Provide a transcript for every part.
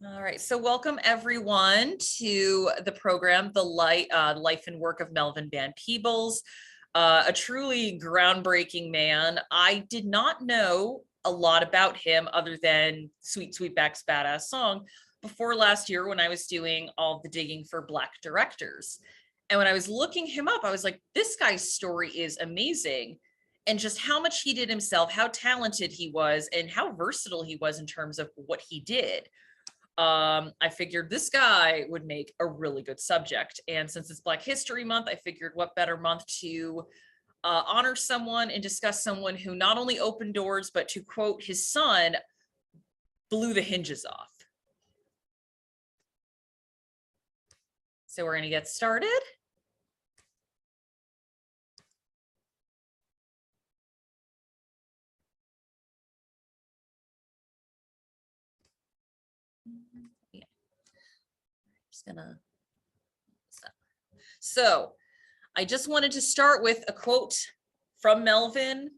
All right, so welcome everyone to the program, The Life and Work of Melvin Van Peebles, a truly groundbreaking man. I did not know a lot about him other than Sweet Sweetback's Badass Song before last year when I was doing all the digging for Black directors. And when I was looking him up, I was like, this guy's story is amazing. And just how much he did himself, how talented he was, and how versatile he was in terms of what he did. I figured this guy would make a really good subject. And since it's Black History Month, I figured what better month to honor someone and discuss someone who not only opened doors, but to quote his son, blew the hinges off. So we're going to get started. So I just wanted to start with a quote from Melvin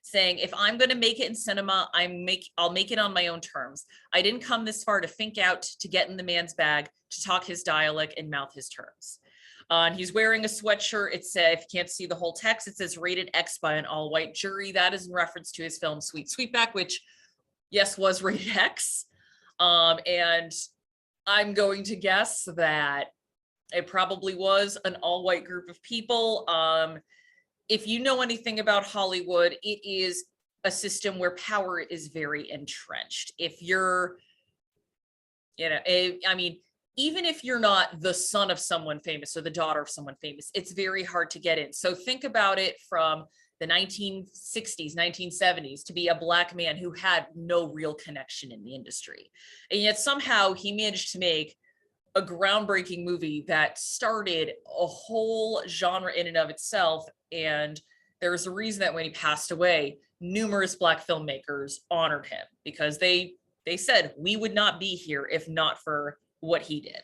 saying, if I'm going to make it in cinema, I'll make it on my own terms. I didn't come this far to think out, to get in the man's bag, to talk his dialect and mouth his terms. And he's wearing a sweatshirt. It says, if you can't see the whole text, it says rated X by an all-white jury. That is in reference to his film Sweet Sweetback, which, yes, was rated X. And I'm going to guess that it probably was an all-white group of people. If you know anything about Hollywood, it is a system where power is very entrenched. If you're, I mean, even if you're not the son of someone famous or the daughter of someone famous, it's very hard to get in. So think about it from the 1960s, 1970s, to be a Black man who had no real connection in the industry. And yet somehow he managed to make a groundbreaking movie that started a whole genre in and of itself. And there's a reason that when he passed away, numerous Black filmmakers honored him because they said we would not be here if not for what he did.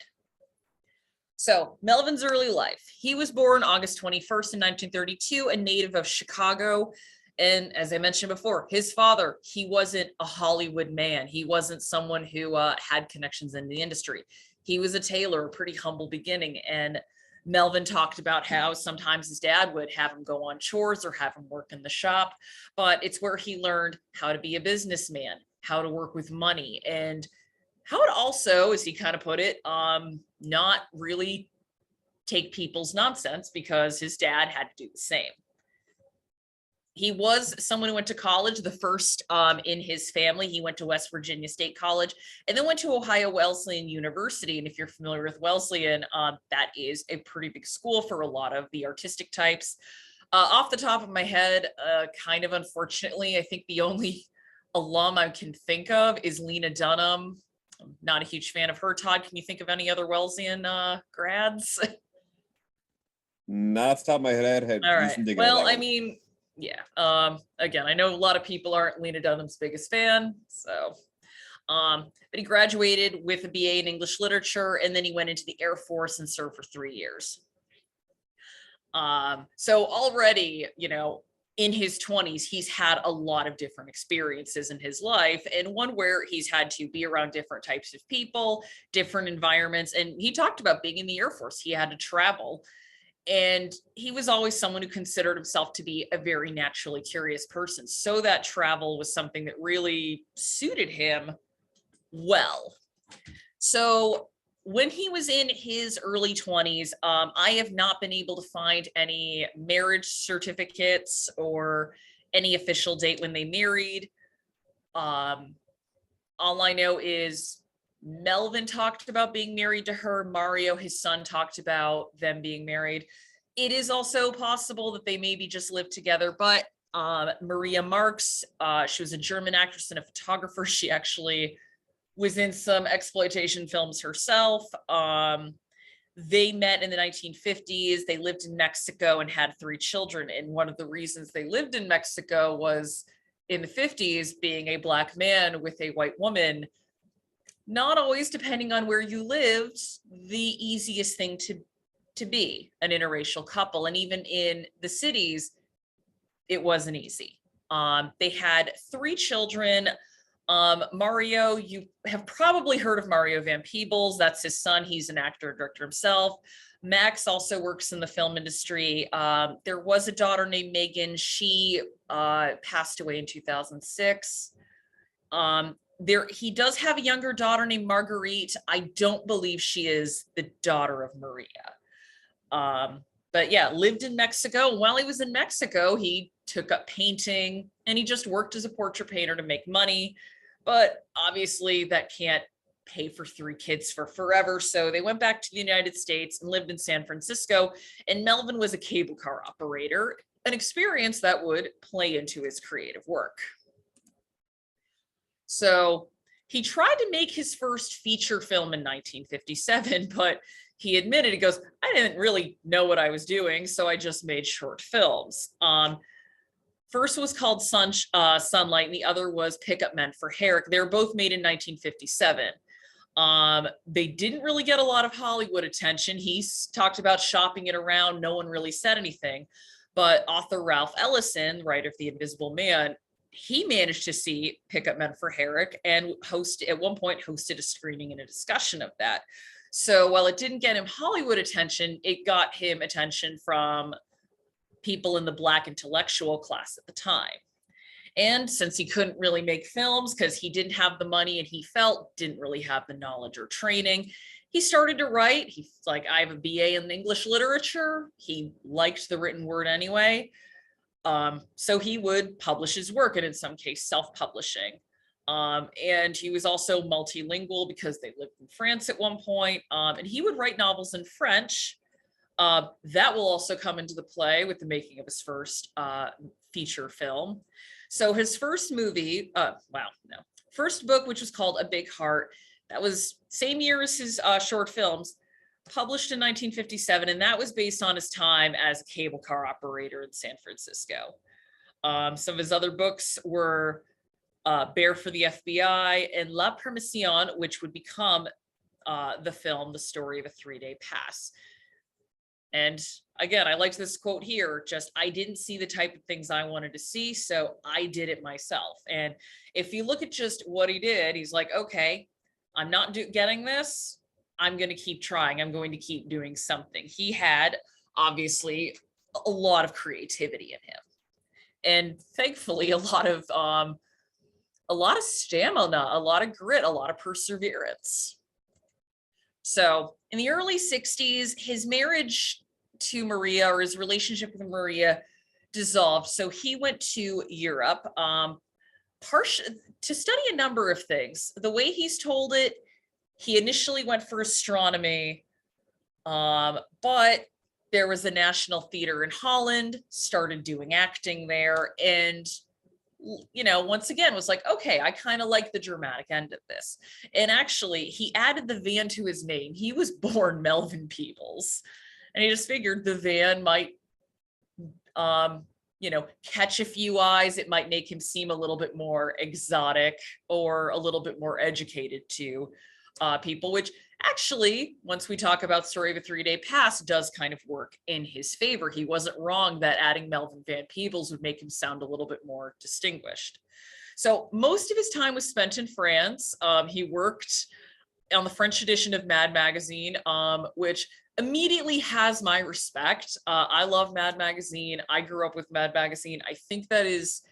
So Melvin's early life. He was born August 21st in 1932, a native of Chicago. And as I mentioned before, his father, he wasn't a Hollywood man. He wasn't someone who had connections in the industry. He was a tailor, a pretty humble beginning. And Melvin talked about how sometimes his dad would have him go on chores or have him work in the shop, but it's where he learned how to be a businessman, how to work with money, and how to also, as he kind of put it, not really take people's nonsense, because his dad had to do the same. He was someone who went to college, the first in his family. He went to West Virginia State College and then went to Ohio Wesleyan University. And if you're familiar with Wesleyan, that is a pretty big school for a lot of the artistic types. Off the top of my head, kind of unfortunately, I think the only alum I can think of is Lena Dunham. I'm not a huge fan of her. Todd, can you think of any other Wesleyan grads? Not off the top of my head. All right. Well, I mean, yeah. Again, I know a lot of people aren't Lena Dunham's biggest fan, so. But he graduated with a BA in English literature, and then he went into the Air Force and served for 3 years. So already, in his 20s, he's had a lot of different experiences in his life, and one where he's had to be around different types of people, different environments. And he talked about being in the Air Force. He had to travel. And he was always someone who considered himself to be a very naturally curious person. So that travel was something that really suited him well. So when he was in his early 20s, I have not been able to find any marriage certificates or any official date when they married. All I know is Melvin talked about being married to her. Mario, his son, talked about them being married. It is also possible that they maybe just lived together, but Maria Marx, she was a German actress and a photographer. She actually was in some exploitation films herself. They met in the 1950s. They lived in Mexico and had 3 children. And one of the reasons they lived in Mexico was in the 50s, being a Black man with a white woman, not always, depending on where you lived, the easiest thing to be an interracial couple. And even in the cities, it wasn't easy. They had 3 children. Mario, you have probably heard of Mario Van Peebles. That's his son. He's an actor and director himself. Max also works in the film industry. There was a daughter named Megan. She passed away in 2006. He does have a younger daughter named Marguerite. I don't believe she is the daughter of Maria. But yeah, lived in Mexico. While he was in Mexico, he took up painting and he just worked as a portrait painter to make money. But obviously that can't pay for 3 kids for forever. So they went back to the United States and lived in San Francisco. And Melvin was a cable car operator, an experience that would play into his creative work. So he tried to make his first feature film in 1957, but he admitted, he goes, I didn't really know what I was doing, so I just made short films. First was called Sunlight, and the other was Pickup Men for Herrick. They were both made in 1957. They didn't really get a lot of Hollywood attention. He talked about shopping it around. No one really said anything. But author Ralph Ellison, writer of The Invisible Man, he managed to see Pickup Men for Herrick and at one point hosted a screening and a discussion of that. So while it didn't get him Hollywood attention, it got him attention from people in the Black intellectual class at the time. And since he couldn't really make films because he didn't have the money and he felt didn't really have the knowledge or training, he started to write. He's like, I have a BA in English literature. He liked the written word anyway. So he would publish his work, and in some case self-publishing. And he was also multilingual because they lived in France at one point. And he would write novels in French. That will also come into the play with the making of his first feature film. So his first movie, first book, which was called A Big Heart, that was same year as his short films, published in 1957, and that was based on his time as a cable car operator in San Francisco. Some of his other books were Bear for the FBI and La Permission, which would become the film, The Story of a 3-Day Pass. And again, I liked this quote here, just, I didn't see the type of things I wanted to see, so I did it myself. And if you look at just what he did, he's like, okay, I'm not getting this. I'm going to keep trying. I'm going to keep doing something. He had obviously a lot of creativity in him, and thankfully a lot of stamina, a lot of grit, a lot of perseverance. So in the early 60s, his marriage to Maria, or his relationship with Maria, dissolved. So he went to Europe to study a number of things. The way he's told it, he initially went for astronomy, but there was a National Theater in Holland, started doing acting there, and once again was like, okay, I kind of like the dramatic end of this. And actually, he added the Van to his name. He was born Melvin Peebles, and he just figured the Van might, catch a few eyes. It might make him seem a little bit more exotic or a little bit more educated to people, which actually, once we talk about Story of a 3-Day Pass, does kind of work in his favor. He wasn't wrong that adding Melvin Van Peebles would make him sound a little bit more distinguished. So most of his time was spent in France. He worked on the French edition of Mad Magazine, which immediately has my respect. I love Mad Magazine. I grew up with Mad Magazine. I think that's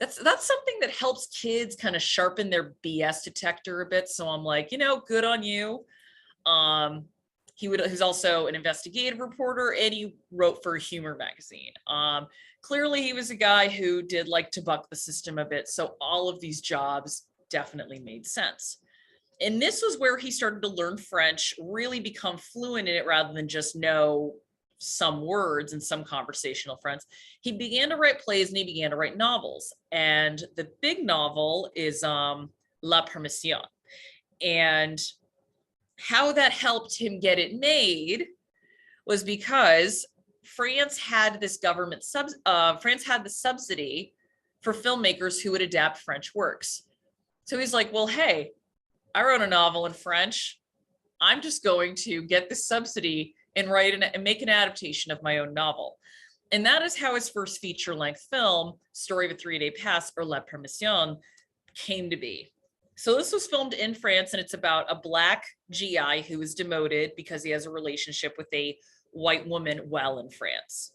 something that helps kids kind of sharpen their BS detector a bit. So I'm like, good on you. He's also an investigative reporter, and he wrote for a humor magazine. Clearly he was a guy who did like to buck the system a bit. So all of these jobs definitely made sense. And this was where he started to learn French, really become fluent in it rather than just know some words and some conversational French. He began to write plays and he began to write novels. And the big novel is La Permission. And how that helped him get it made was because France had this France had the subsidy for filmmakers who would adapt French works. So he's like, well, hey, I wrote a novel in French. I'm just going to get this subsidy and write and make an adaptation of my own novel. And that is how his first feature-length film, Story of a 3-Day Pass, or La Permission, came to be. So this was filmed in France, and it's about a Black GI who is demoted because he has a relationship with a white woman while in France.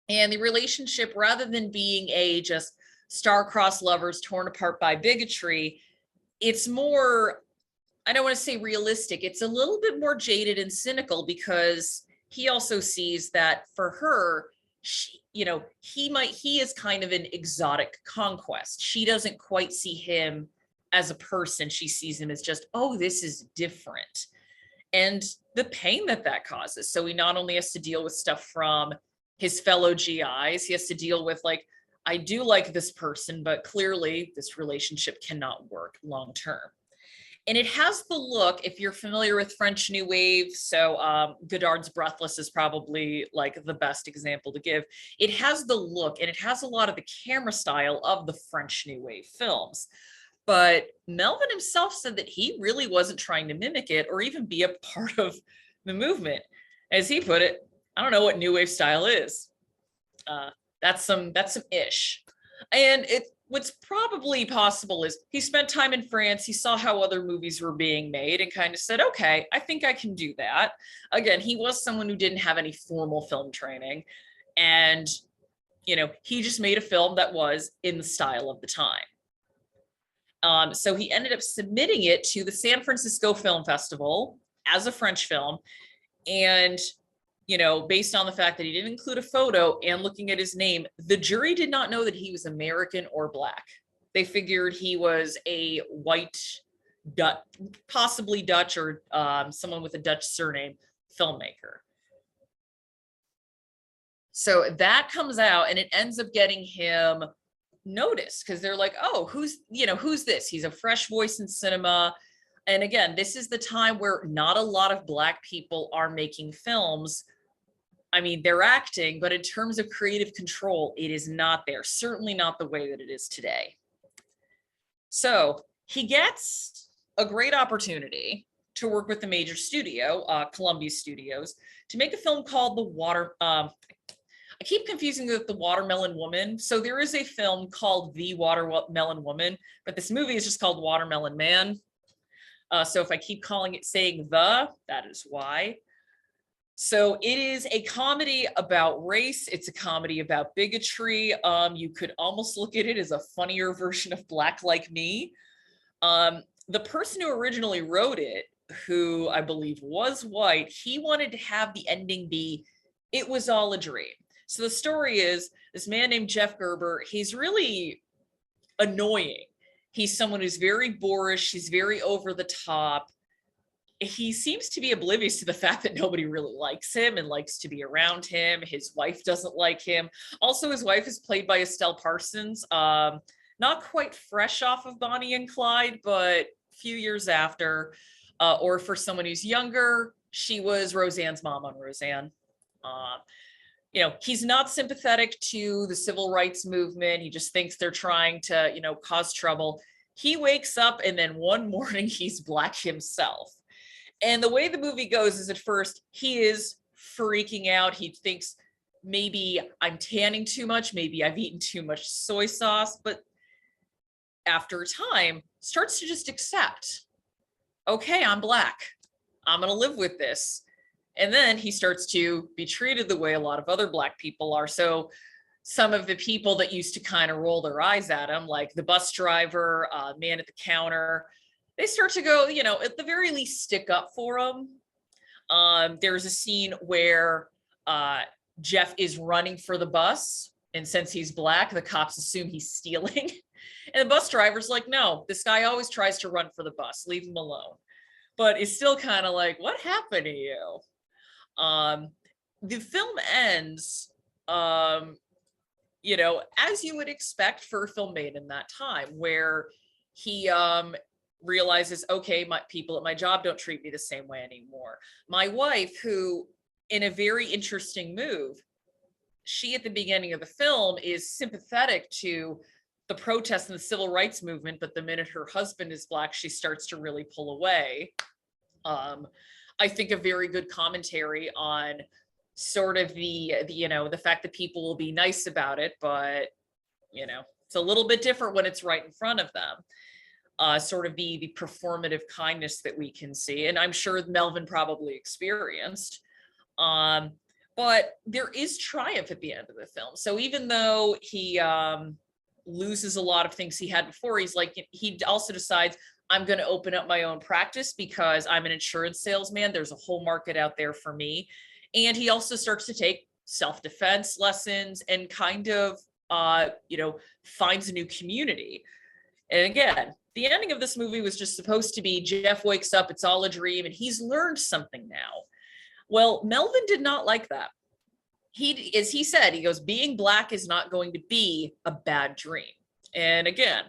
And the relationship, rather than being a just star-crossed lovers torn apart by bigotry, it's more, I don't want to say realistic, it's a little bit more jaded and cynical, because he also sees that for her, she, he is kind of an exotic conquest. She doesn't quite see him as a person. She sees him as just, oh, this is different. And the pain that causes. So he not only has to deal with stuff from his fellow GIs, he has to deal with, like, I do like this person, but clearly this relationship cannot work long term. And it has the look, if you're familiar with French New Wave, so Godard's Breathless is probably like the best example to give. It has the look, and it has a lot of the camera style of the French New Wave films. But Melvin himself said that he really wasn't trying to mimic it or even be a part of the movement. As he put it, I don't know what New Wave style is. That's some ish. And what's probably possible is he spent time in France. He saw how other movies were being made and kind of said, okay, I think I can do that. Again, he was someone who didn't have any formal film training. And, he just made a film that was in the style of the time. So he ended up submitting it to the San Francisco Film Festival as a French film. And, based on the fact that he didn't include a photo and looking at his name, the jury did not know that he was American or Black. They figured he was a white, Dutch, possibly Dutch, or someone with a Dutch surname filmmaker. So that comes out, and it ends up getting him noticed, because they're like, oh, who's this? He's a fresh voice in cinema. And again, this is the time where not a lot of Black people are making films. I mean, they're acting, but in terms of creative control, it is not there. Certainly not the way that it is today. So he gets a great opportunity to work with the major studio, Columbia Studios, to make a film called I keep confusing with The Watermelon Woman. So there is a film called The Watermelon Woman, but this movie is just called Watermelon Man. So if I keep saying that is why. So it is a comedy about race. It's a comedy about bigotry. You could almost look at it as a funnier version of Black Like Me. The person who originally wrote it, who I believe was white, he wanted to have the ending be, it was all a dream. So the story is this man named Jeff Gerber. He's really annoying. He's someone who's very boorish. He's very over the top. He seems to be oblivious to the fact that nobody really likes him and likes to be around him. His wife doesn't like him. Also, his wife is played by Estelle Parsons. Not quite fresh off of Bonnie and Clyde, but a few years after. Or for someone who's younger, she was Roseanne's mom on Roseanne. He's not sympathetic to the civil rights movement. He just thinks they're trying to, cause trouble. He wakes up, and then one morning he's Black himself. And the way the movie goes is, at first he is freaking out. He thinks, maybe I'm tanning too much. Maybe I've eaten too much soy sauce. But after a time, starts to just accept, okay, I'm Black. I'm going to live with this. And then he starts to be treated the way a lot of other Black people are. So some of the people that used to kind of roll their eyes at him, like the bus driver, man at the counter, they start to go, at the very least, stick up for him. There's a scene where Jeff is running for the bus. And since he's Black, the cops assume he's stealing. And the bus driver's like, no, this guy always tries to run for the bus. Leave him alone. But it's still kind of like, what happened to you? The film ends, as you would expect for a film made in that time, where he realizes, okay, my people at my job don't treat me the same way anymore. My wife, who, in a very interesting move, she at the beginning of the film is sympathetic to the protests and the civil rights movement, but the minute her husband is Black, she starts to really pull away. I think a very good commentary on sort of the fact that people will be nice about it, but It's a little bit different when it's right in front of them. Sort of the performative kindness that we can see. And I'm sure Melvin probably experienced. But there is triumph at the end of the film. So even though he loses a lot of things he had before, he's like, he also decides, I'm going to open up my own practice because I'm an insurance salesman. There's a whole market out there for me. And he also starts to take self-defense lessons and kind of, finds a new community. And again, the ending of this movie was just supposed to be Jeff wakes up, it's all a dream, and he's learned something now. Well, Melvin did not like that. As he said, he goes, being Black is not going to be a bad dream. And again,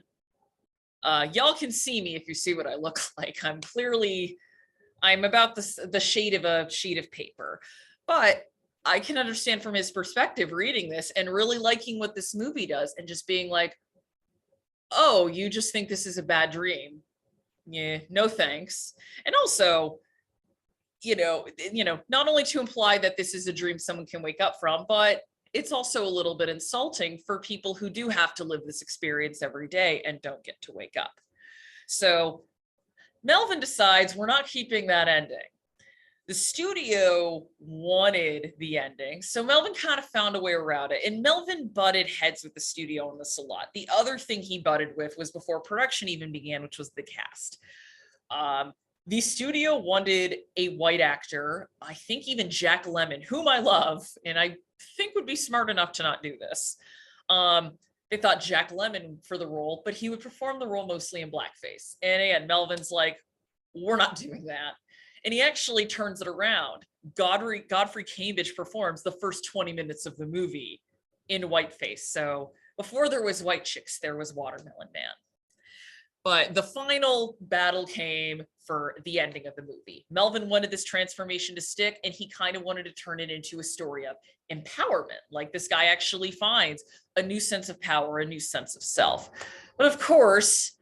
y'all can see me if you see what I look like. I'm about the shade of a sheet of paper. But I can understand from his perspective reading this and really liking what this movie does and just being like, oh, you just think this is a bad dream. Yeah, no thanks. And also, not only to imply that this is a dream someone can wake up from, but it's also a little bit insulting for people who do have to live this experience every day and don't get to wake up. So Melvin decides we're not keeping that ending. The studio wanted the ending, so Melvin kind of found a way around it. And Melvin butted heads with the studio on this a lot. The other thing he butted with was before production even began, which was the cast. The studio wanted a white actor, I think even Jack Lemmon, whom I love, and I think would be smart enough to not do this. They thought Jack Lemmon for the role, but he would perform the role mostly in blackface. And again, Melvin's like, we're not doing that. And he actually turns it around. Godfrey Cambridge performs the first 20 minutes of the movie in whiteface. So before there was White Chicks, there was Watermelon Man. But the final battle came for the ending of the movie. Melvin wanted this transformation to stick, and he kind of wanted to turn it into a story of empowerment. Like this guy actually finds a new sense of power, a new sense of self. But of course,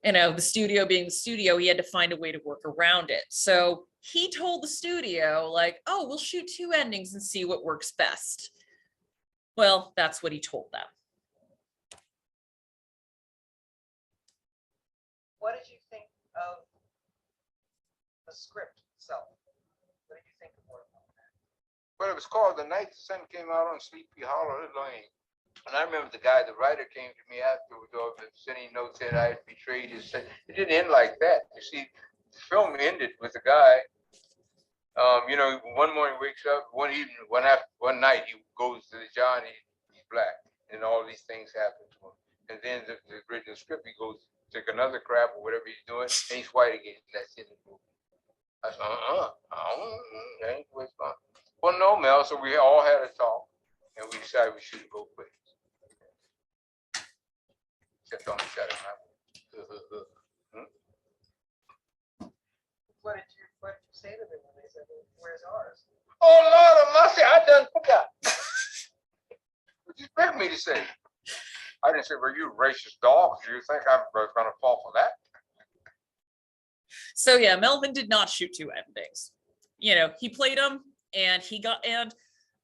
the studio being the studio, he had to find a way to work around it. So he told the studio, like, oh, we'll shoot 2 endings and see what works best. Well, that's what he told them. What did you think of the script itself? What did you think of it? Well, it was called The Night the Sun Came Out on Sleepy Hollow Lane. And I remember the writer came to me afterwards, sending notes that I had betrayed his. It didn't end like that. You see, the film ended with a guy. One morning wakes up, one night he goes to the job and he's Black, and all these things happen to him. And then the original script, he goes take another crap or whatever he's doing, and he's white again. That's in the movie. I said, that ain't what's fun. Well, no, Mel. So we all had a talk, and we decided we should go quick. Except on the shadow. What did you say to them when they said, where's ours? Oh, Lord of mercy, I done forgot. What do you expect me to say? I didn't say, well, you racist dogs. Do you think I'm going to fall for that? So yeah, Melvin did not shoot 2 endings. He played them, and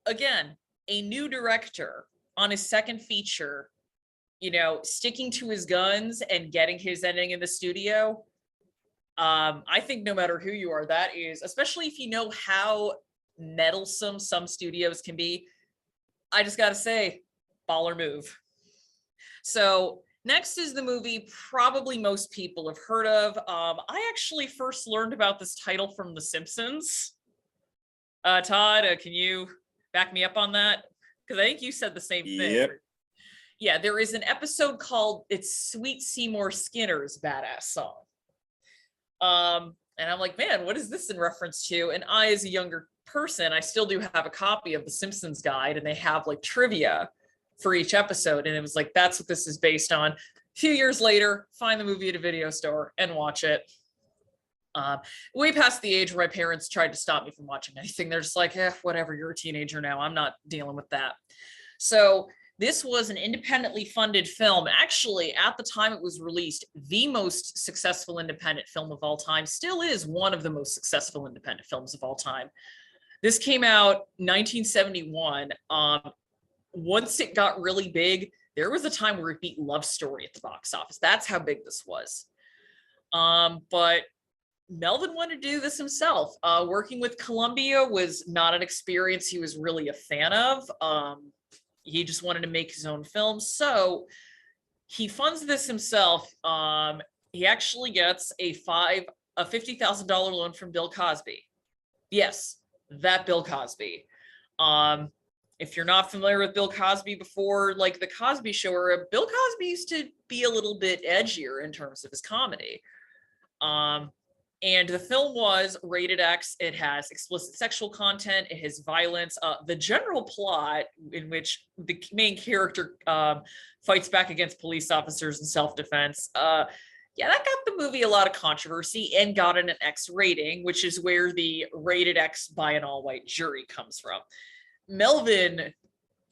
again, a new director on his second feature, sticking to his guns and getting his ending in the studio. I think no matter who you are, that is, especially if you know how meddlesome some studios can be, I just got to say, baller move. So next is the movie probably most people have heard of. I actually first learned about this title from The Simpsons. Todd, can you back me up on that? Because I think you said the same thing. Yep. Yeah, there is an episode called It's Sweet Seymour Skinner's Badass Song. And I'm like, man, what is this in reference to? And I, as a younger person, I still do have a copy of the Simpsons guide, and they have like trivia for each episode. And it was like, that's what this is based on. A few years later, find the movie at a video store and watch it. Way past the age where my parents tried to stop me from watching anything. They're just like, whatever, you're a teenager now. I'm not dealing with that. So this was an independently funded film. Actually, at the time it was released, the most successful independent film of all time, still is one of the most successful independent films of all time. This came out 1971. Once it got really big, There was a time where it beat Love Story at the box office. That's how big this was. But Melvin wanted to do this himself. Working with Columbia was not an experience he was really a fan of. He just wanted to make his own film. So he funds this himself. He actually gets a $50,000 loan from Bill Cosby. Yes, that Bill Cosby. If you're not familiar with Bill Cosby before, like the Cosby Show, or Bill Cosby used to be a little bit edgier in terms of his comedy. And the film was rated X. It has explicit sexual content. It has violence. The general plot, in which the main character fights back against police officers in self-defense, yeah, that got the movie a lot of controversy and got it an X rating, which is where the rated X by an all-white jury comes from. Melvin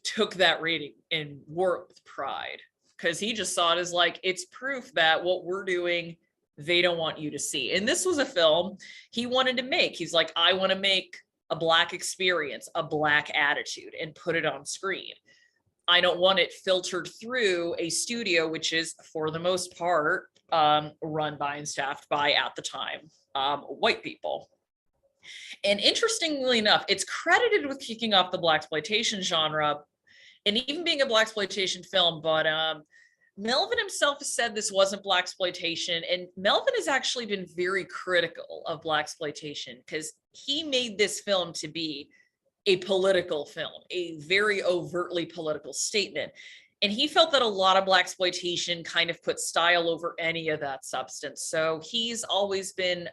took that rating and wore it with pride, because he just saw it as like, it's proof that what we're doing, they don't want you to see. And this was a film he wanted to make. He's like, I want to make a Black experience, a Black attitude, and put it on screen. I don't want it filtered through a studio, which is, for the most part, run by and staffed by, at the time, white people. And interestingly enough, it's credited with kicking off the Blaxploitation genre and even being a Blaxploitation film, but Melvin himself has said this wasn't Blaxploitation, and Melvin has actually been very critical of Blaxploitation because he made this film to be a political film, a very overtly political statement. And he felt that a lot of Blaxploitation kind of put style over any of that substance. So he's always been,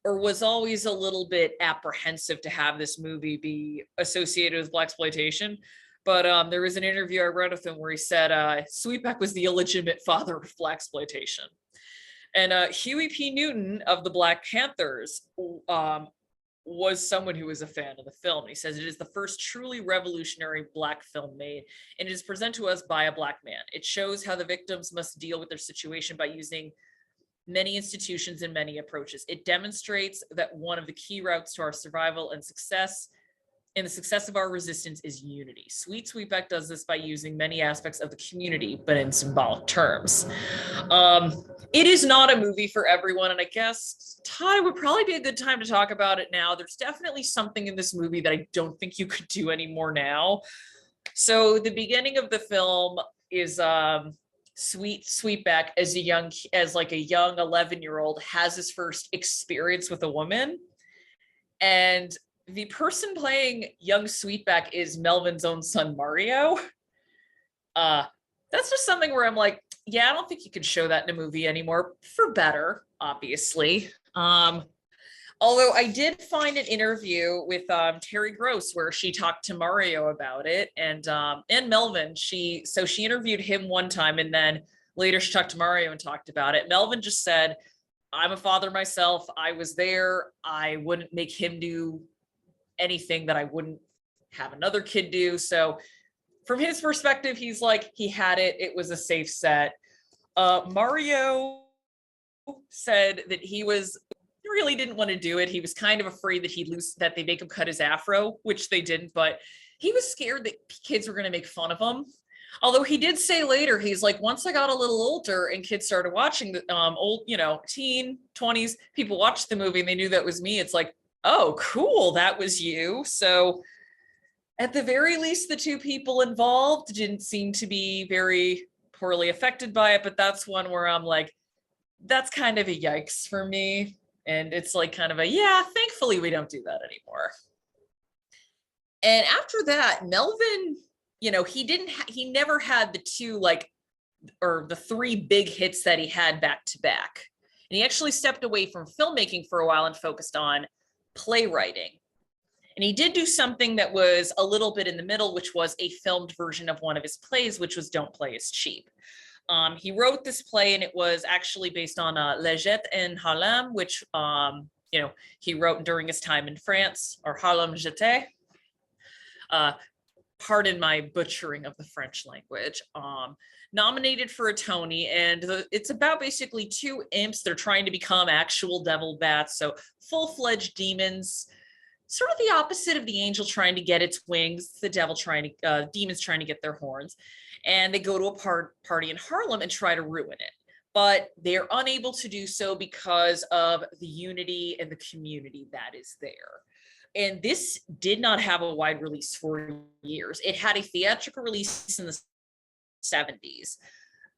or was always, a little bit apprehensive to have this movie be associated with Blaxploitation. But there was an interview I read with him where he said Sweetback was the illegitimate father of Blaxploitation. And Huey P. Newton of the Black Panthers was someone who was a fan of the film. He says it is the first truly revolutionary Black film made, and it is presented to us by a Black man. It shows how the victims must deal with their situation by using many institutions and many approaches. It demonstrates that one of the key routes to our survival and success, and the success of our resistance, is unity. Sweetback does this by using many aspects of the community, but in symbolic terms. It is not a movie for everyone, and I guess, Todd, would probably be a good time to talk about it now. There's definitely something in this movie that I don't think you could do anymore now. So the beginning of the film is Sweetback as a young 11-year-old has his first experience with a woman, and the person playing young Sweetback is Melvin's own son, Mario. That's just something where I'm like, yeah, I don't think you can show that in a movie anymore, for better, obviously. Although I did find an interview with Terry Gross where she talked to Mario about it, and Melvin. She interviewed him one time, and then later she talked to Mario and talked about it. Melvin just said, I'm a father myself. I was there. I wouldn't make him do anything that I wouldn't have another kid do. So from his perspective, he's like, he had it. It was a safe set. Mario said that he really didn't want to do it. He was kind of afraid that they make him cut his afro, which they didn't, but he was scared that kids were going to make fun of him. Although he did say later, he's like, once I got a little older and kids started watching the teen 20s, people watched the movie and they knew that was me. It's like, oh, cool, that was you. So at the very least, the two people involved didn't seem to be very poorly affected by it, but that's one where I'm like, that's kind of a yikes for me. And it's like kind of a, yeah, thankfully we don't do that anymore. And after that, Melvin, he never had the two, or the three big hits that he had back to back. And he actually stepped away from filmmaking for a while and focused on playwriting. And he did do something that was a little bit in the middle, which was a filmed version of one of his plays, which was Don't Play Is Cheap. He wrote this play, and it was actually based on Les Jetés in Harlem, which he wrote during his time in France, or Harlem Jeté. Pardon my butchering of the French language. Nominated for a Tony, and it's about basically two imps. They're trying to become actual devil bats, so full-fledged demons. sort of the opposite of the angel trying to get its wings, the devil trying to, demons trying to get their horns. And they go to a party in Harlem and try to ruin it. But they're unable to do so because of the unity and the community that is there. And this did not have a wide release for years. It had a theatrical release in the 70s.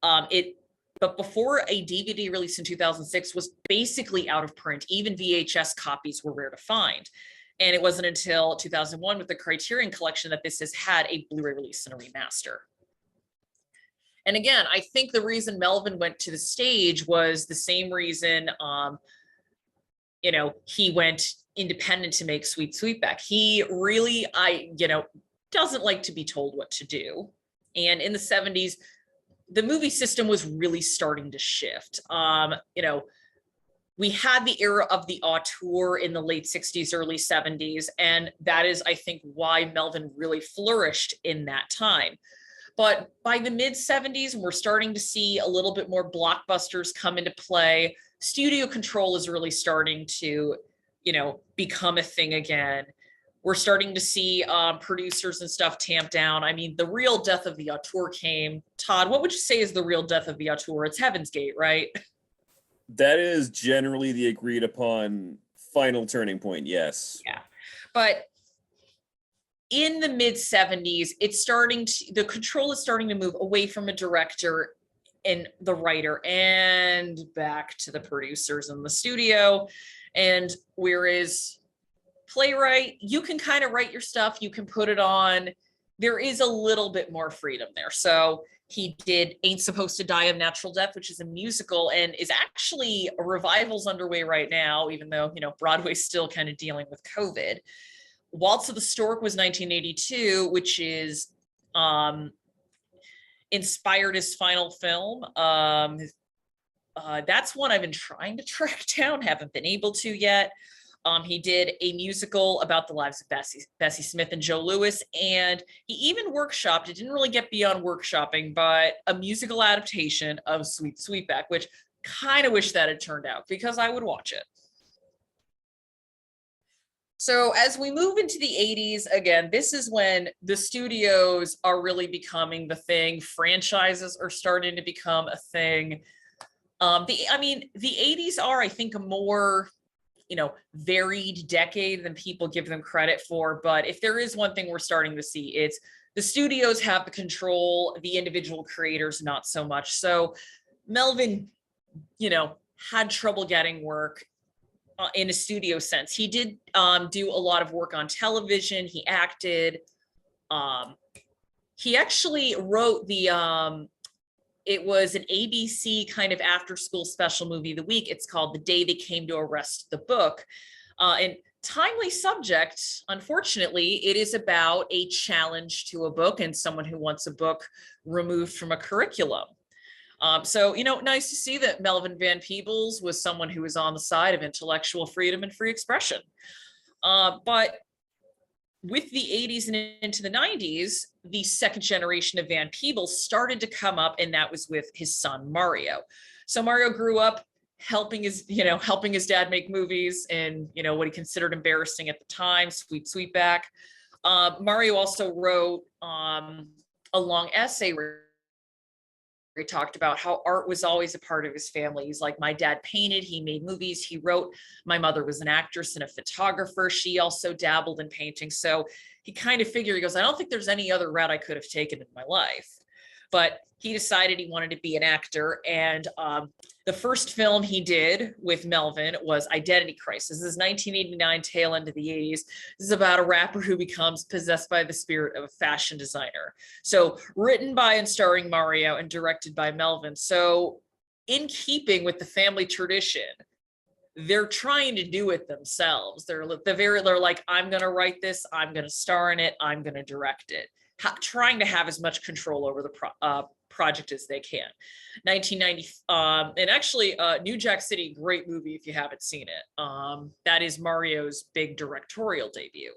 But before a DVD release in 2006 was basically out of print. Even VHS copies were rare to find. And it wasn't until 2001 with the Criterion Collection that this has had a Blu-ray release and a remaster. And again, I think the reason Melvin went to the stage was the same reason, he went independent to make Sweet Sweetback. He really, doesn't like to be told what to do. And in the 70s, the movie system was really starting to shift. We had the era of the auteur in the late 60s, early 70s, and that is, I think, why Melvin really flourished in that time. But by the mid 70s, we're starting to see a little bit more blockbusters come into play. Studio control is really starting to, become a thing again. We're starting to see producers and stuff tamp down. I mean, the real death of the auteur came. Todd, what would you say is the real death of the auteur? It's Heaven's Gate, right? That is generally the agreed upon final turning point, yes. Yeah. But in the mid 70s, the control is starting to move away from a director and the writer and back to the producers in the studio. And whereas playwright, you can kind of write your stuff, you can put it on. There is a little bit more freedom there. So he did Ain't Supposed to Die of Natural Death, which is a musical and is actually a revival's underway right now, even though, Broadway's still kind of dealing with COVID. Waltz of the Stork was 1982, which is inspired his final film. That's one I've been trying to track down, haven't been able to yet. He did a musical about the lives of Bessie Smith and Joe Louis, and he even workshopped, it didn't really get beyond workshopping, but a musical adaptation of Sweet Sweetback, which kind of wish that had turned out because I would watch it. So as we move into the 80s, again, this is when the studios are really becoming the thing. Franchises are starting to become a thing. The 80s are, I think, a more varied decade than people give them credit for. But if there is one thing we're starting to see, it's the studios have the control, the individual creators, not so much. So Melvin, had trouble getting work in a studio sense. He did do a lot of work on television. He acted. He actually wrote it was an ABC kind of after school special movie of the week. It's called The Day They Came to Arrest the Book. And timely subject, unfortunately, it is about a challenge to a book and someone who wants a book removed from a curriculum. So, nice to see that Melvin Van Peebles was someone who was on the side of intellectual freedom and free expression. But with the 80s and into the 90s, the second generation of Van Peebles started to come up, and that was with his son, Mario. So Mario grew up helping his dad make movies and, what he considered embarrassing at the time, Sweet Sweetback. Mario also wrote a long essay where he talked about how art was always a part of his family. He's like, my dad painted, he made movies, he wrote. My mother was an actress and a photographer. She also dabbled in painting. So he kind of figured, he goes, I don't think there's any other route I could have taken in my life. But he decided he wanted to be an actor. And the first film he did with Melvin was Identity Crisis. This is 1989, tail end of the 80s. This is about a rapper who becomes possessed by the spirit of a fashion designer. So written by and starring Mario and directed by Melvin. So in keeping with the family tradition, they're trying to do it themselves. They're like, I'm going to write this, I'm going to star in it, I'm going to direct it. Trying to have as much control over the project as they can. 1990, and actually New Jack City, great movie if you haven't seen it. That is Mario's big directorial debut.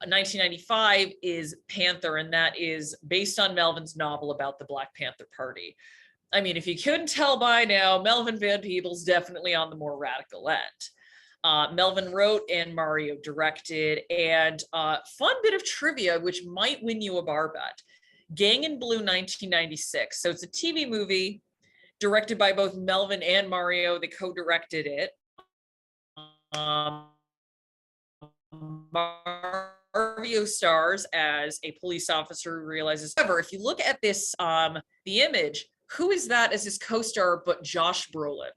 1995 is Panther, and that is based on Melvin's novel about the Black Panther Party. I mean, if you couldn't tell by now, Melvin Van Peebles definitely on the more radical end. Melvin wrote and Mario directed. And fun bit of trivia, which might win you a bar bet. Gang in Blue 1996. So it's a TV movie directed by both Melvin and Mario. They co-directed it. Mario stars as a police officer who realizes, however, if you look at this, the image, who is that as his co-star but Josh Brolin?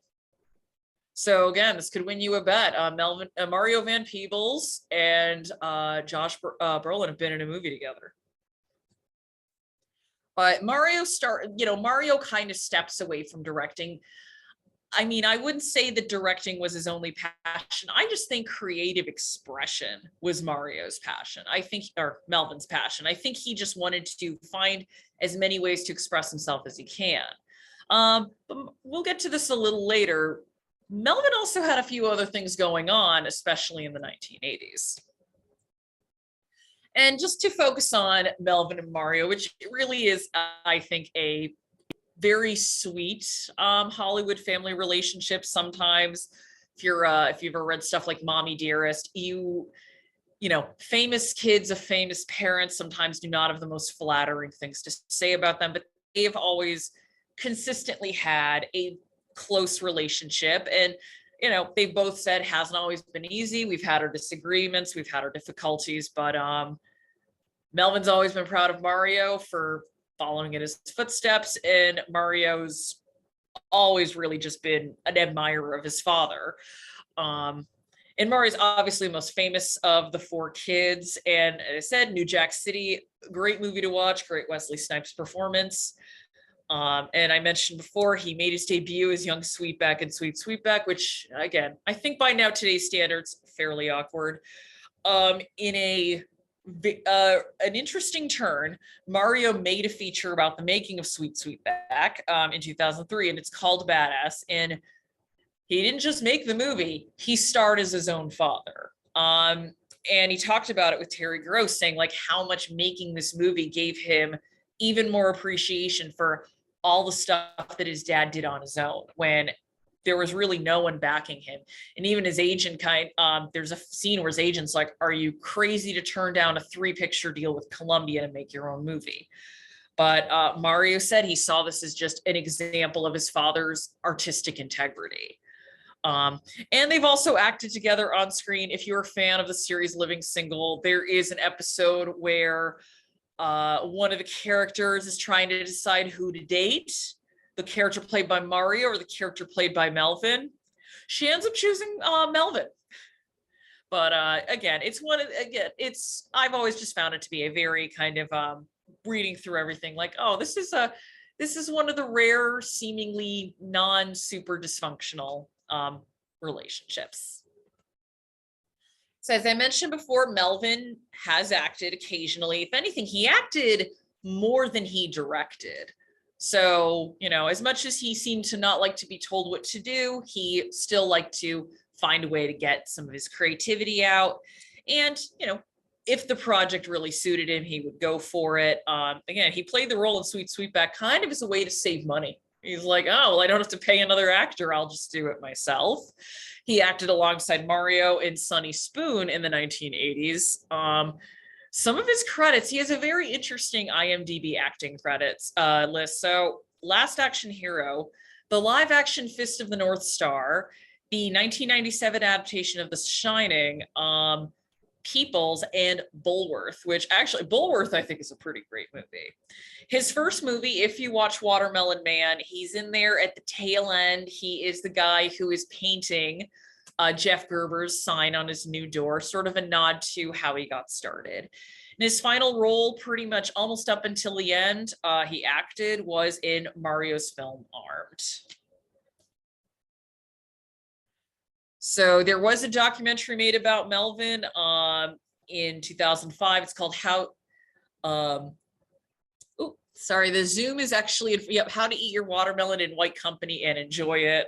So again, this could win you a bet. Mario Van Peebles and Josh Brolin have been in a movie together. But Mario kind of steps away from directing. I mean, I wouldn't say that directing was his only passion. I just think creative expression was Mario's passion. Or Melvin's passion. I think he just wanted to find as many ways to express himself as he can. But we'll get to this a little later. Melvin also had a few other things going on, especially in the 1980s. And just to focus on Melvin and Mario, which really is, I think, a very sweet Hollywood family relationship. Sometimes, if you've ever read stuff like Mommy Dearest, famous kids of famous parents sometimes do not have the most flattering things to say about them, but they've always consistently had a close relationship. And they've both said it hasn't always been easy. We've had our disagreements, we've had our difficulties, but Melvin's always been proud of Mario for following in his footsteps, and Mario's always really just been an admirer of his father. And Mario's obviously the most famous of the four kids. And as I said, New Jack City, great movie to watch, great Wesley Snipes performance. And I mentioned before, he made his debut as young Sweetback in Sweet Sweetback, which, again, I think by now today's standards, fairly awkward. In an interesting turn, Mario made a feature about the making of Sweet Sweetback in 2003, and it's called Badass. And he didn't just make the movie, he starred as his own father. And he talked about it with Terry Gross, saying like how much making this movie gave him even more appreciation for all the stuff that his dad did on his own when there was really no one backing him. And even his agent there's a scene where his agent's like, are you crazy to turn down a 3-picture deal with Columbia to make your own movie? But Mario said he saw this as just an example of his father's artistic integrity. And they've also acted together on screen. If you're a fan of the series Living Single, there is an episode where one of the characters is trying to decide who to date, the character played by Mario or the character played by Melvin. She ends up choosing Melvin. But again, I've always just found it to be a very kind of reading through everything like, oh, this is one of the rare, seemingly non-super dysfunctional relationships. So as I mentioned before, Melvin has acted occasionally. If anything, he acted more than he directed. So, as much as he seemed to not like to be told what to do, he still liked to find a way to get some of his creativity out. And, if the project really suited him, he would go for it. Again, he played the role in Sweet Sweetback kind of as a way to save money. He's like, oh, well, I don't have to pay another actor. I'll just do it myself. He acted alongside Mario in Sunny Spoon in the 1980s. Some of his credits, he has a very interesting IMDb acting credits list. So Last Action Hero, the live action Fist of the North Star, the 1997 adaptation of The Shining, Peoples, and Bulworth, which actually Bulworth I think is a pretty great movie. His first movie, if you watch Watermelon Man, he's in there at the tail end. He is the guy who is painting Jeff Gerber's sign on his new door, sort of a nod to how he got started. And his final role, pretty much almost up until the end, he acted, was in Mario's film Armed. So there was a documentary made about Melvin in 2005. It's called the Zoom is actually, How to Eat Your Watermelon in White Company and Enjoy It.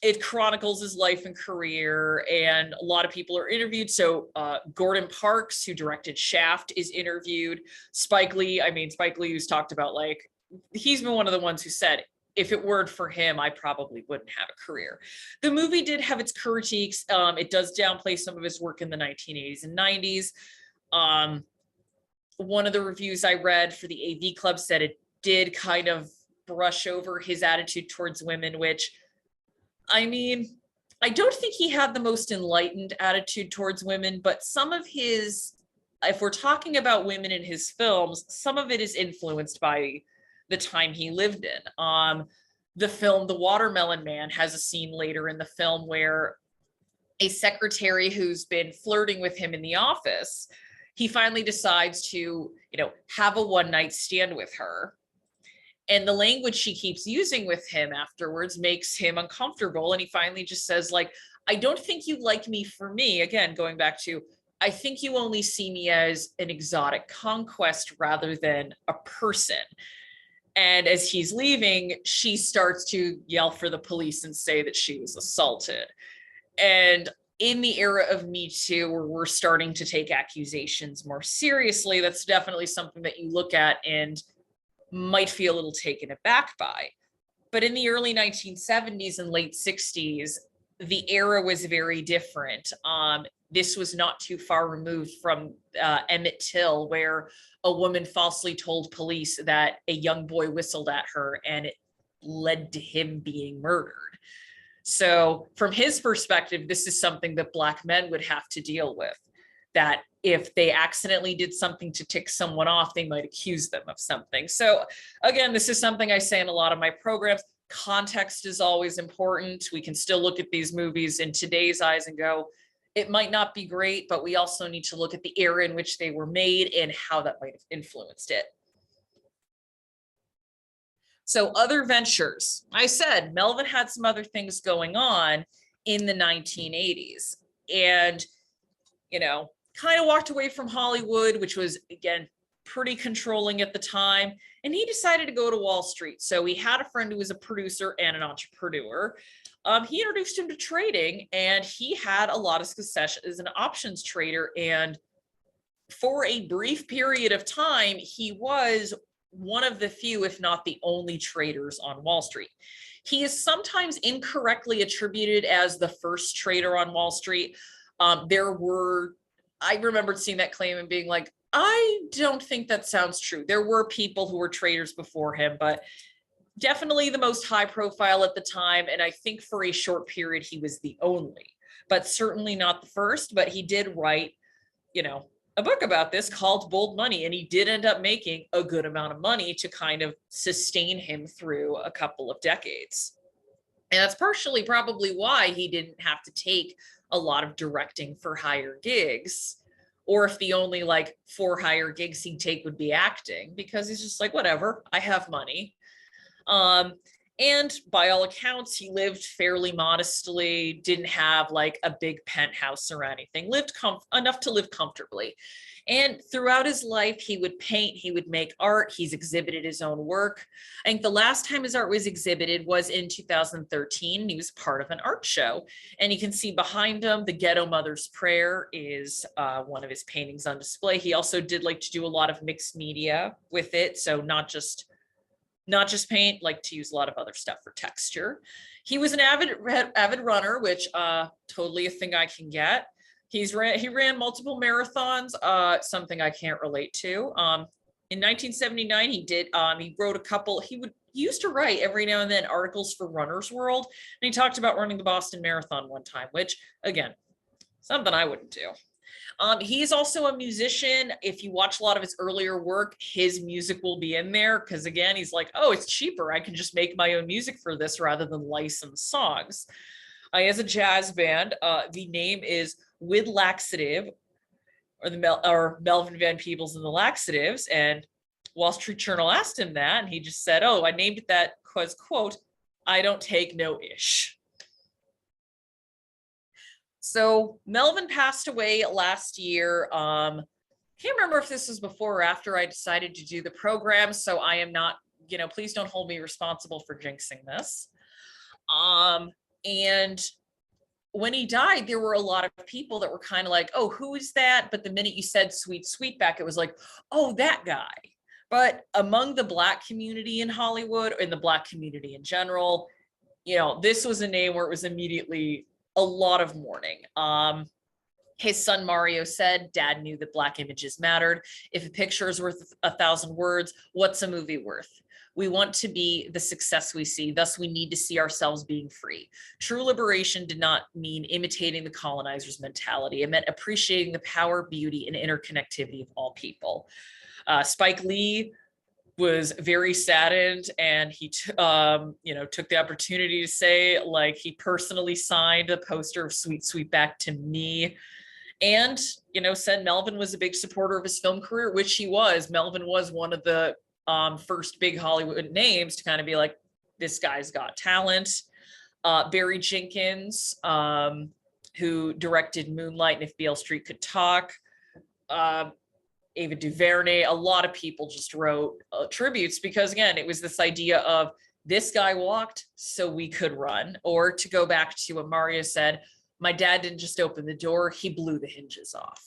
It chronicles his life and career, and a lot of people are interviewed. So Gordon Parks, who directed Shaft, is interviewed. Spike Lee, who's talked about, like, he's been one of the ones who said, if it weren't for him, I probably wouldn't have a career. The movie did have its critiques. It does downplay some of his work in the 1980s and 90s. One of the reviews I read for the AV Club said it did kind of brush over his attitude towards women, which, I mean, I don't think he had the most enlightened attitude towards women, but some of his, if we're talking about women in his films, some of it is influenced by the time he lived in. The film The Watermelon Man has a scene later in the film where a secretary who's been flirting with him in the office, he finally decides to, have a one night stand with her. And the language she keeps using with him afterwards makes him uncomfortable. And he finally just says, like, I don't think you like me for me. Again, going back to, I think you only see me as an exotic conquest rather than a person. And as he's leaving, she starts to yell for the police and say that she was assaulted. And in the era of Me Too, where we're starting to take accusations more seriously, that's definitely something that you look at and might feel a little taken aback by. But in the early 1970s and late 60s, the era was very different. This was not too far removed from Emmett Till, where a woman falsely told police that a young boy whistled at her and it led to him being murdered. So from his perspective, this is something that Black men would have to deal with, that if they accidentally did something to tick someone off, they might accuse them of something. So again, this is something I say in a lot of my programs. Context is always important. We can still look at these movies in today's eyes and go, it might not be great, but we also need to look at the era in which they were made and how that might have influenced it. So other ventures. I said Melvin had some other things going on in the 1980s and, kind of walked away from Hollywood, which was, again, pretty controlling at the time. And he decided to go to Wall Street. So he had a friend who was a producer and an entrepreneur. He introduced him to trading, and he had a lot of success as an options trader. And for a brief period of time, he was one of the few, if not the only, traders on Wall Street. He is sometimes incorrectly attributed as the first trader on Wall Street. I remembered seeing that claim and being like, I don't think that sounds true. There were people who were traders before him, but definitely the most high profile at the time. And I think for a short period, he was the only, but certainly not the first. But he did write, a book about this called Bold Money. And he did end up making a good amount of money to kind of sustain him through a couple of decades. And that's partially probably why he didn't have to take a lot of directing for higher gigs, or if the only 4 higher gigs he'd take would be acting, because he's just like, whatever, I have money. And by all accounts, he lived fairly modestly, didn't have a big penthouse or anything, lived enough to live comfortably. And throughout his life, he would paint, he would make art, he's exhibited his own work. I think the last time his art was exhibited was in 2013. He was part of an art show. And you can see behind him, the Ghetto Mother's Prayer is one of his paintings on display. He also did like to do a lot of mixed media with it. So not just paint, like to use a lot of other stuff for texture. He was an avid runner, which totally a thing I can get. He ran multiple marathons, something I can't relate to. In 1979, he wrote a couple. He used to write every now and then articles for Runner's World, and he talked about running the Boston Marathon one time, which again, something I wouldn't do. He's also a musician. If you watch a lot of his earlier work, his music will be in there because again, he's like, oh, it's cheaper. I can just make my own music for this rather than license songs. He has a jazz band. The name is With Laxative, or Melvin Van Peebles and the Laxatives. And Wall Street Journal asked him that, and he just said, oh, I named it that because, quote, I don't take no ish. So Melvin passed away last year. Can't remember if this was before or after I decided to do the program. So I am not, please don't hold me responsible for jinxing this. And when he died, there were a lot of people that were kind of like, oh, who is that? But the minute you said Sweet Sweetback, it was like, oh, that guy. But among the Black community in Hollywood, or in the Black community in general, this was a name where it was immediately a lot of mourning. His son Mario said, Dad knew that Black images mattered. If a picture is worth 1,000 words, what's a movie worth? We want to be the success we see. Thus, we need to see ourselves being free. True liberation did not mean imitating the colonizer's mentality. It meant appreciating the power, beauty, and interconnectivity of all people. Spike Lee was very saddened, and he took the opportunity to say, like, he personally signed a poster of Sweet Sweetback to me, and said Melvin was a big supporter of his film career, which he was. Melvin was one of the first big Hollywood names to kind of be like, this guy's got talent. Barry Jenkins, who directed Moonlight and If Beale Street Could Talk, Ava DuVernay, a lot of people just wrote tributes, because again, it was this idea of this guy walked so we could run. Or to go back to what Mario said, my dad didn't just open the door, he blew the hinges off.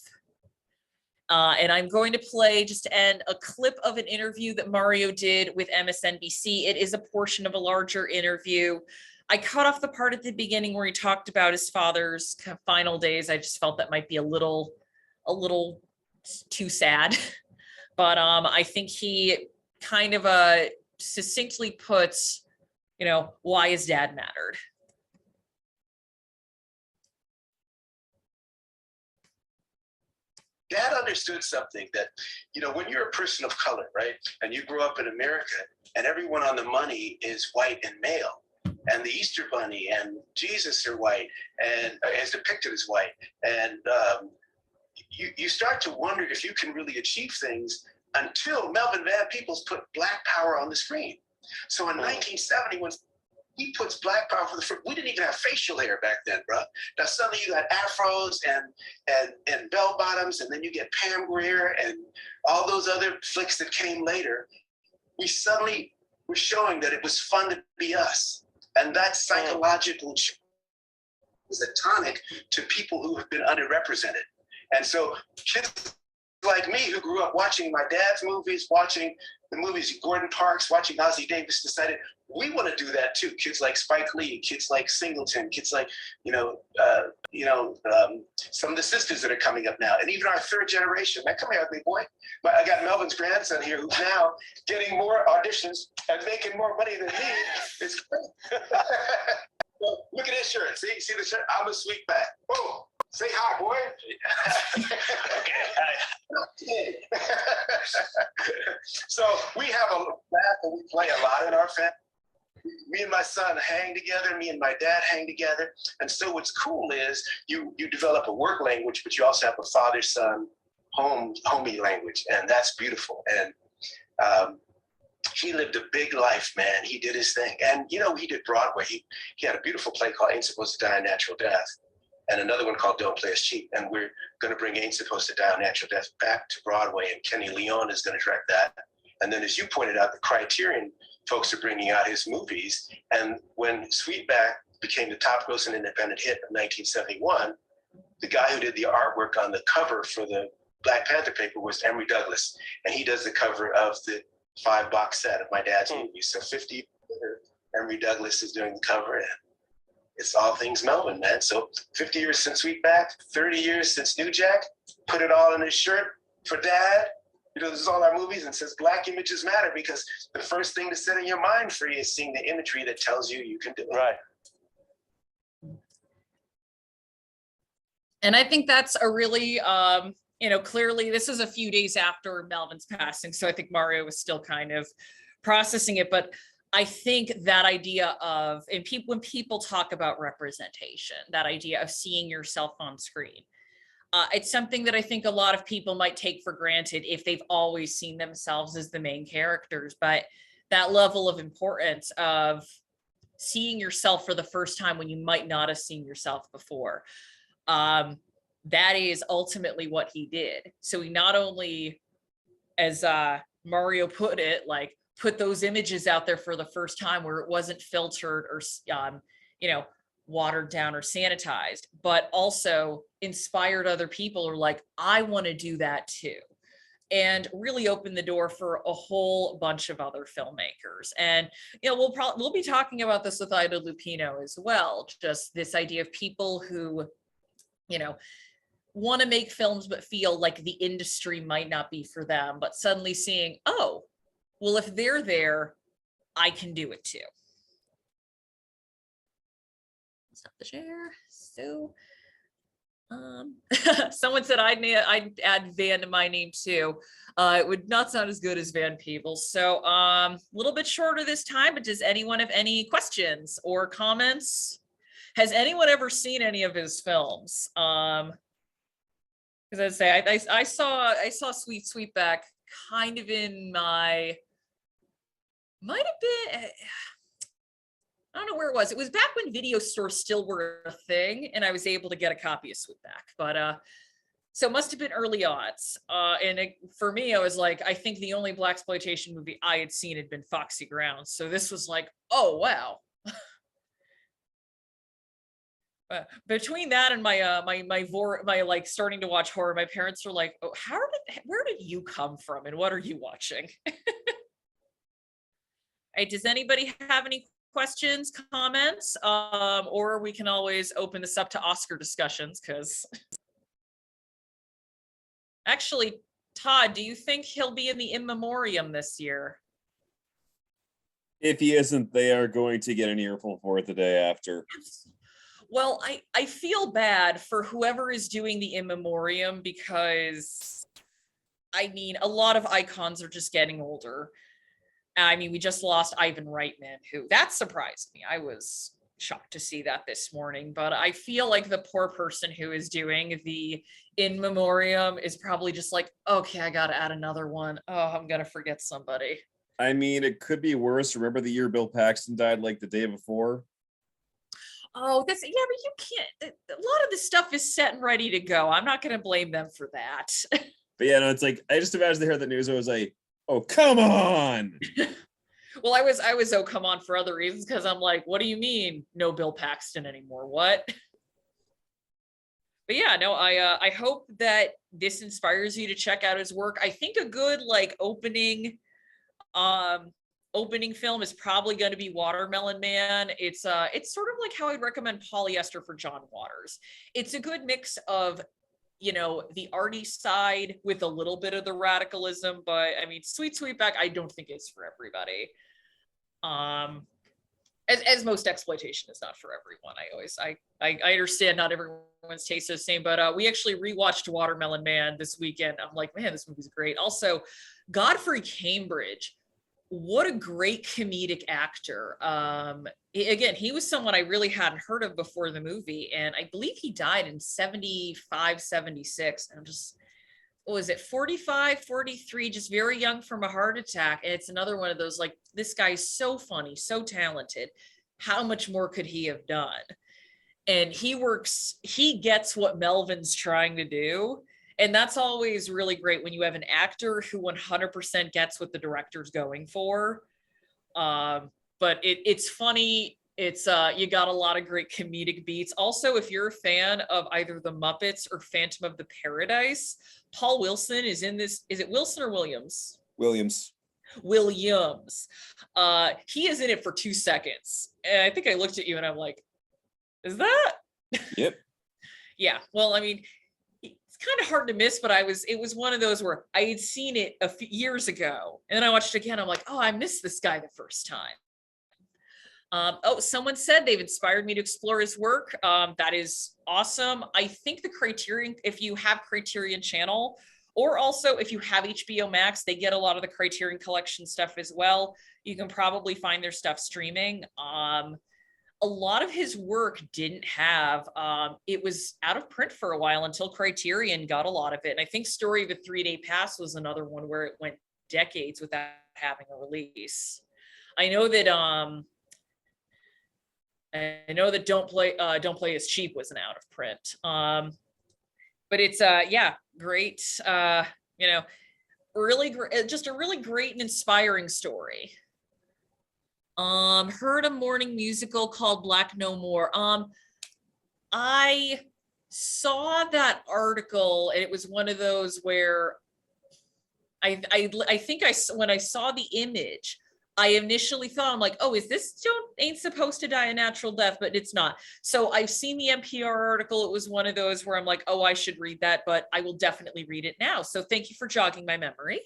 And I'm going to play, just to end, a clip of an interview that Mario did with MSNBC. It is a portion of a larger interview. I cut off the part at the beginning where he talked about his father's final days. I just felt that might be a little too sad. But I think he kind of succinctly puts, why his dad mattered. Dad understood something that, when you're a person of color, right, and you grow up in America and everyone on the money is white and male, and the Easter Bunny and Jesus are white and as depicted as white, and you start to wonder if you can really achieve things until Melvin Van Peebles put Black power on the screen. So in 1970, when he puts Black power for the first, we didn't even have facial hair back then, bro. Now suddenly you got afros and bell bottoms, and then you get Pam Grier and all those other flicks that came later. We suddenly were showing that it was fun to be us, and that psychological was a tonic to people who have been underrepresented. And so kids like me who grew up watching my dad's movies, watching the movies Gordon Parks, watching Ossie Davis, decided we want to do that too. Kids like Spike Lee, kids like Singleton, kids like, some of the sisters that are coming up now, and even our third generation. Man, come here, big boy. But I got Melvin's grandson here who's now getting more auditions and making more money than me. It's great. Well, look at his shirt. See the shirt? I'm a Sweetback. Boom. Say hi, boy. Okay. So we have a laugh and we play a lot in our family. Me and my son hang together. Me and my dad hang together. And so what's cool is you develop a work language, but you also have a father-son homey language, and that's beautiful. And he lived a big life, man. He did his thing, and he did Broadway. He had a beautiful play called Ain't Supposed to Die a Natural Death, and another one called Don't Play Us Cheap. And we're going to bring Ain't Supposed to Die a Natural Death back to Broadway, and Kenny Leon is going to direct that. And then, as you pointed out, the Criterion folks are bringing out his movies. And when Sweetback became the top grossing independent hit of 1971, the guy who did the artwork on the cover for the Black Panther paper was Emory Douglas. And he does the cover of the 5-box set of my dad's movies. So 50 years later, Emory Douglas is doing the cover, and it's all things Melvin, man. So 50 years since Sweetback, 30 years since New Jack, put it all in his shirt for Dad. This is all our movies, and says Black images matter, because the first thing to set in your mind free is seeing the imagery that tells you can do it. Right. And I think that's a really, clearly this is a few days after Melvin's passing. So I think Mario was still kind of processing it. But I think that idea of, and when people talk about representation, that idea of seeing yourself on screen, it's something that I think a lot of people might take for granted if they've always seen themselves as the main characters. But that level of importance of seeing yourself for the first time when you might not have seen yourself before, that is ultimately what he did. So he not only, as Mario put it, like put those images out there for the first time where it wasn't filtered or, watered down or sanitized, but also inspired other people, or like, I want to do that too. and really opened the door for a whole bunch of other filmmakers. And we'll be talking about this with Ida Lupino as well, just this idea of people who want to make films but feel like the industry might not be for them, but suddenly seeing, oh, well, if they're there, I can do it too. Stop the share. So someone said I'd add Van to my name too. It would not sound as good as Van Peebles. So a little bit shorter this time, but does anyone have any questions or comments? Has anyone ever seen any of his films? Because I'd say I saw Sweet Sweetback kind of in might have been, I don't know where it was. It was back when video stores still were a thing, and I was able to get a copy of Sweetback. But so it must have been early odds. For me, I was like, I think the only blaxploitation movie I had seen had been Foxy Grounds. So this was like, oh wow. Between that and my like starting to watch horror, my parents were like, oh, where did you come from, and what are you watching? All right, does anybody have any questions, comments, or we can always open this up to Oscar discussions? Because actually, Todd, do you think he'll be in the In Memoriam this year? If he isn't, they are going to get an earful for it the day after. Well, I feel bad for whoever is doing the In Memoriam, because I mean, a lot of icons are just getting older. I mean, we just lost Ivan Reitman, who that surprised me. I was shocked to see that this morning, but I feel like the poor person who is doing the In Memoriam is probably just like, okay, I got to add another one. Oh, I'm going to forget somebody. I mean, it could be worse. Remember the year Bill Paxton died, like the day before? Oh, but you can't. A lot of this stuff is set and ready to go. I'm not going to blame them for that. But yeah, no, it's like, I just imagined they heard the news. I was like, oh, come on. Well, I was oh, come on for other reasons, because I'm like, what do you mean no Bill Paxton anymore? What? But yeah, no, I hope that this inspires you to check out his work. I think a good like opening film is probably going to be Watermelon Man. It's sort of like how I'd recommend Polyester for John Waters. It's a good mix of, the arty side with a little bit of the radicalism, but I mean, Sweet Sweetback, I don't think it's for everybody. As most exploitation is not for everyone. I understand not everyone's taste is the same, but we actually rewatched Watermelon Man this weekend. I'm like, man, this movie's great. Also, Godfrey Cambridge, what a great comedic actor. Again, he was someone I really hadn't heard of before the movie, and I believe he died in 75, 76. And I'm just, what was it, 45, 43, just very young from a heart attack. And it's another one of those, like, this guy's so funny, so talented. How much more could he have done? And he gets what Melvin's trying to do. And that's always really great when you have an actor who 100% gets what the director's going for. But it's funny. It's you got a lot of great comedic beats. Also, if you're a fan of either The Muppets or Phantom of the Paradise, Paul Wilson is in this. Is it Wilson or Williams? Williams. He is in it for 2 seconds. And I think I looked at you and I'm like, is that? Yep. Yeah. Well, I mean, it's kind of hard to miss, but it was one of those where I had seen it a few years ago, and then I watched it again. I'm like, oh, I missed this guy the first time. Someone said they've inspired me to explore his work. That is awesome. I think the Criterion, if you have Criterion Channel, or also if you have HBO Max, they get a lot of the Criterion Collection stuff as well. You can probably find their stuff streaming. A lot of his work didn't have, it was out of print for a while until Criterion got a lot of it. And I think Story of a 3-Day Pass was another one where it went decades without having a release. I know that Don't Play Is Cheap wasn't out of print. But it's great. Really great, just a really great and inspiring story. Heard a morning musical called Black No More. I saw that article, and it was one of those where I think when I saw the image, I initially thought, I'm like, oh, is this ain't supposed to die a natural death, but it's not. So I've seen the NPR article. It was one of those where I'm like, oh, I should read that, but I will definitely read it now. So thank you for jogging my memory.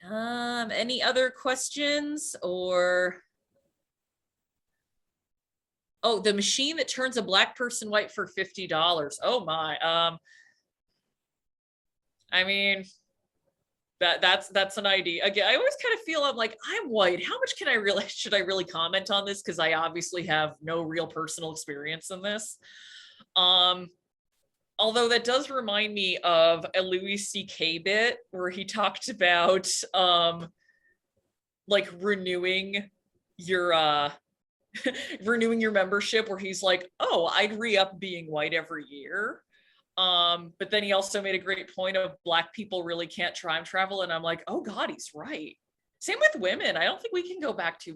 Any other questions or? Oh, the machine that turns a black person white for $50. Oh my. I mean, that's an idea. Again, I always kind of feel I'm like, I'm white. How much can I really, should I really comment on this? Because I obviously have no real personal experience in this. Although that does remind me of a Louis C.K. bit where he talked about like renewing your renewing your membership, where he's like, oh, I'd re-up being white every year. But then he also made a great point of black people really can't time travel, and I'm like, oh God, he's right. Same with women. I don't think we can go back too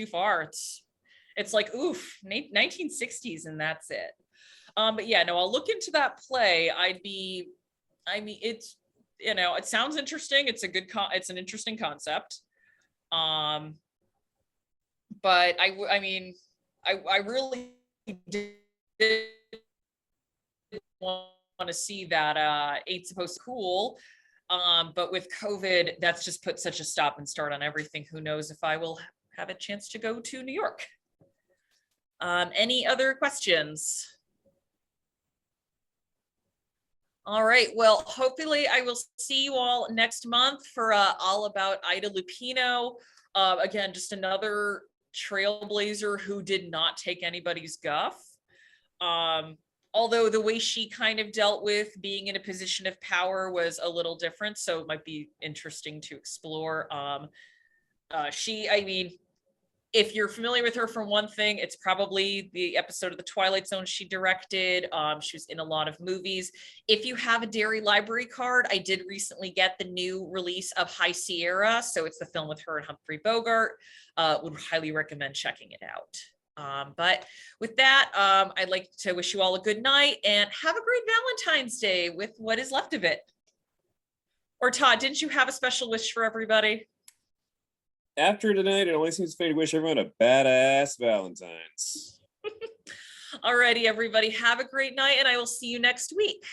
far. It's like, oof, 1960s and that's it. But yeah, no, I'll look into that play. I mean, it's, you know, it sounds interesting. It's it's an interesting concept. But I mean, I really did want to see that Ain't Supposed to Cool. But with COVID, that's just put such a stop and start on everything. Who knows if I will have a chance to go to New York. Any other questions? All right, well, hopefully I will see you all next month for All About Ida Lupino. Again, just another trailblazer who did not take anybody's guff. Although the way she kind of dealt with being in a position of power was a little different, so it might be interesting to explore. I mean, if you're familiar with her from one thing, it's probably the episode of The Twilight Zone she directed. She was in a lot of movies. If you have a Derry Library card, I did recently get the new release of High Sierra. So it's the film with her and Humphrey Bogart. Would highly recommend checking it out. But with that, I'd like to wish you all a good night and have a great Valentine's Day with what is left of it. Or Todd, didn't you have a special wish for everybody? After tonight, it only seems fair to wish everyone a badass Valentine's. Alrighty, everybody, have a great night, and I will see you next week.